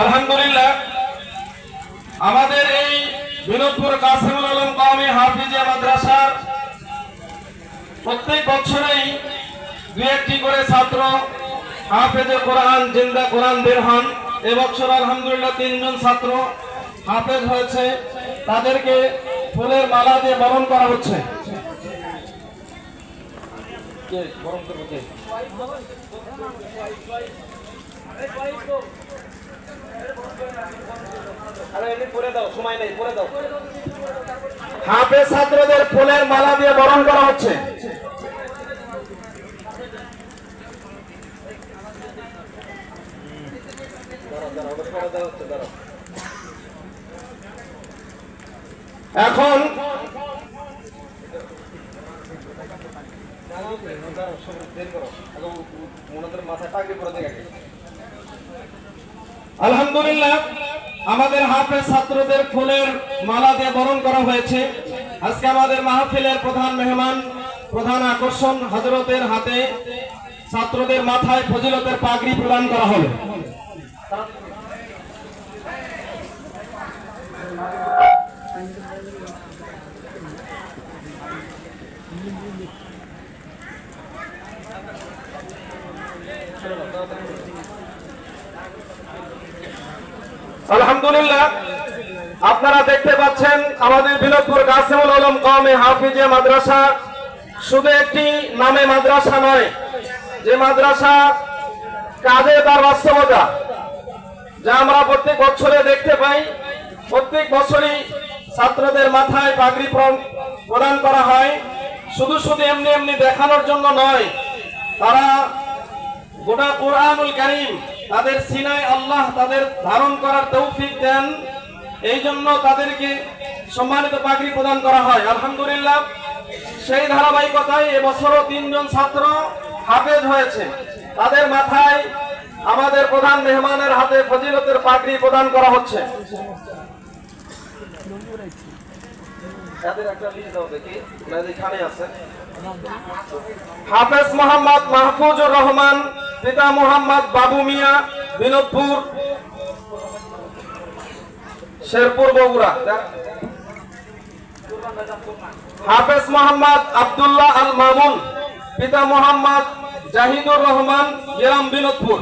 আলহামদুলিল্লাহ আমাদের এই বিনোদপুর কাসিমুল আলম কওমি হাফিজিয়া মাদ্রাসার প্রত্যেক বছরেই দুই একটি করে ছাত্র হাফেজে কোরআন জিন্দা কোরআন বের হন। এবছর আলহামদুলিল্লাহ 3 জন ছাত্র হাফেজ হয়েছে, তাদেরকে ফুলের মালা দিয়ে বরণ করা হচ্ছে। হাফেজ ছাত্রদের ফুলের মালা দিয়ে বরণ করা হচ্ছে। এখন আলহামদুলিল্লাহ আমাদের হাফেজ ছাত্রদের ফুলের মালা দিয়ে বরণ করা হয়েছে। আজকে আমাদের মাহফিলের প্রধান মেহমান, প্রধান আকর্ষণ হযরতের হাতে ছাত্রদের মাথায় ফজিলতের পাগড়ি প্রদান করা হলো। আলহামদুলিল্লাহ আপনারা দেখতে পাচ্ছেন আমাদের বিনোদপুর কাসিমুল আলম কওমি হাফিজিয়া মাদ্রাসা শুধু একটি নামে মাদ্রাসা নয়, যে মাদ্রাসা কাজে তার বাস্তবতা, যা আমরা প্রত্যেক বছরে দেখতে পাই। প্রত্যেক বছরই ছাত্রদের মাথায় পাগড়ি প্রদান করা হয়, শুধু শুধু এমনি এমনি দেখানোর জন্য নয়, তারা গোটা কুরআনুল কারীম তাদের সিনায় আল্লাহ তাদের ধারণ করার তৌফিক দেন, এই জন্য তাদেরকে সম্মানিত পাগড়ি প্রদান করা হয়। আলহামদুলিল্লাহ সেই ধারাবাহিকতায় এবছরও 3 জন ছাত্র হাফেজ হয়েছে, তাদের মাথায় আমাদের প্রধান মেহমানের হাতে ফজিলতের পাগড়ি প্রদান করা হচ্ছে। হাফেজ মোহাম্মদ মাহফুজুর রহমান, পিতা মোহাম্মদ বাবু মিয়া, বিনোদপুর শেরপুর বগুড়া। হাফেজ মোহাম্মদ আব্দুল্লাহ আল মামুন, পিতা মোহাম্মদ জাহিদুর রহমান, গ্রাম বিনোদপুর।